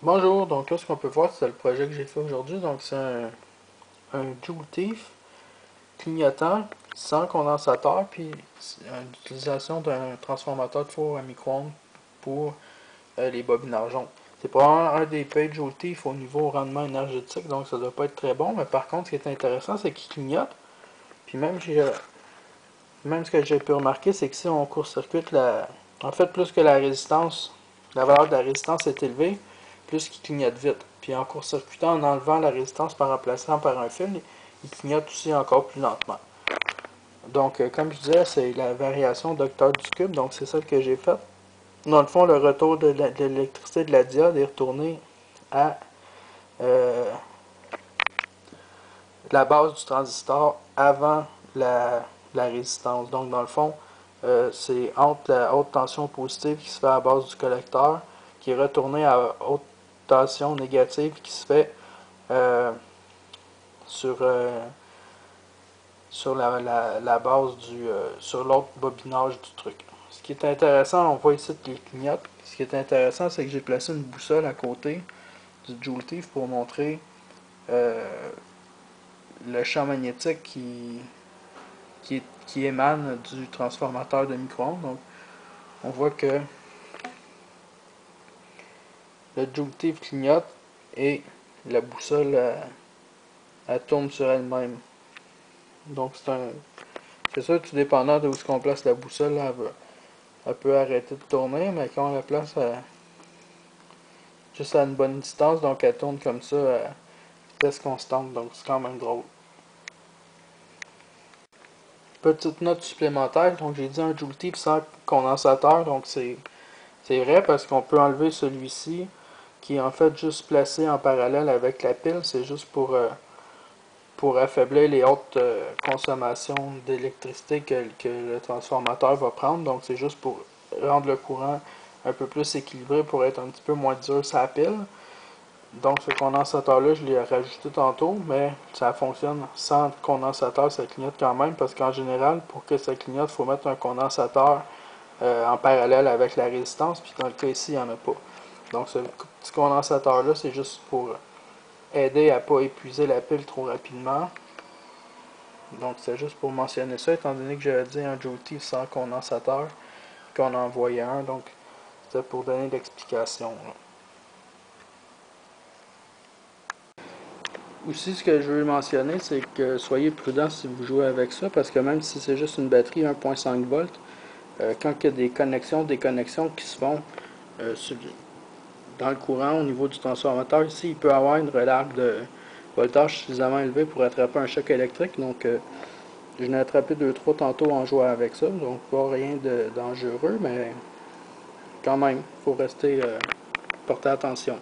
Bonjour, donc là ce qu'on peut voir c'est le projet que j'ai fait aujourd'hui, donc c'est un Joule Thief clignotant sans condensateur puis l'utilisation d'un transformateur de four à micro-ondes pour les bobinages jaunes. C'est probablement un des pires Joule Thief au niveau rendement énergétique, donc ça doit pas être très bon, mais par contre ce qui est intéressant c'est qu'il clignote, puis même ce que j'ai pu remarquer c'est que si on court-circuite en fait plus que la résistance, la valeur de la résistance est élevée, plus qu'il clignote vite. Puis en court-circuitant, en enlevant la résistance par remplaçant par un fil, il clignote aussi encore plus lentement. Donc, comme je disais, c'est la variation d'octave du cube, donc c'est ça que j'ai fait. Dans le fond, le retour de l'électricité de la diode est retourné à la base du transistor avant la résistance. Donc, dans le fond, c'est entre la haute tension positive qui se fait à la base du collecteur, qui est retournée à haute tension négative qui se fait euh, sur, sur la base sur l'autre bobinage du truc. Ce qui est intéressant, on voit ici que les clignotes. Ce qui est intéressant, c'est que j'ai placé une boussole à côté du Joule Thief pour montrer euh, le champ magnétique qui émane du transformateur de micro-ondes. Donc, on voit que le Joule Thief clignote et la boussole elle tourne sur elle-même. Donc, c'est sûr, tout dépendant de où on place la boussole, elle peut arrêter de tourner, mais quand on la place juste à une bonne distance, donc elle tourne comme ça à vitesse constante, donc c'est quand même drôle. Petite note supplémentaire, donc j'ai dit un Joule Thief sans condensateur, donc c'est vrai parce qu'on peut enlever celui-ci qui est en fait juste placé en parallèle avec la pile, c'est juste pour affaiblir les hautes consommations d'électricité que le transformateur va prendre, donc c'est juste pour rendre le courant un peu plus équilibré pour être un petit peu moins dur sur la pile. Donc ce condensateur-là, je l'ai rajouté tantôt, mais ça fonctionne sans condensateur, ça clignote quand même, parce qu'en général, pour que ça clignote, il faut mettre un condensateur en parallèle avec la résistance, puis dans le cas ici, il n'y en a pas. Donc ce petit condensateur-là, c'est juste pour aider à ne pas épuiser la pile trop rapidement. Donc c'est juste pour mentionner ça, étant donné que j'avais dit un Joule Thief sans condensateur, qu'on en envoyait un, donc c'était pour donner l'explication. Aussi, ce que je veux mentionner, c'est que soyez prudent si vous jouez avec ça, parce que même si c'est juste une batterie 1.5 volts, quand il y a des connexions qui se font dans le courant au niveau du transformateur, ici, il peut y avoir une relâche de voltage suffisamment élevée pour attraper un choc électrique. Donc, je n'ai attrapé 2-3 tantôt en jouant avec ça, donc pas rien de dangereux, mais quand même, il faut rester porter attention.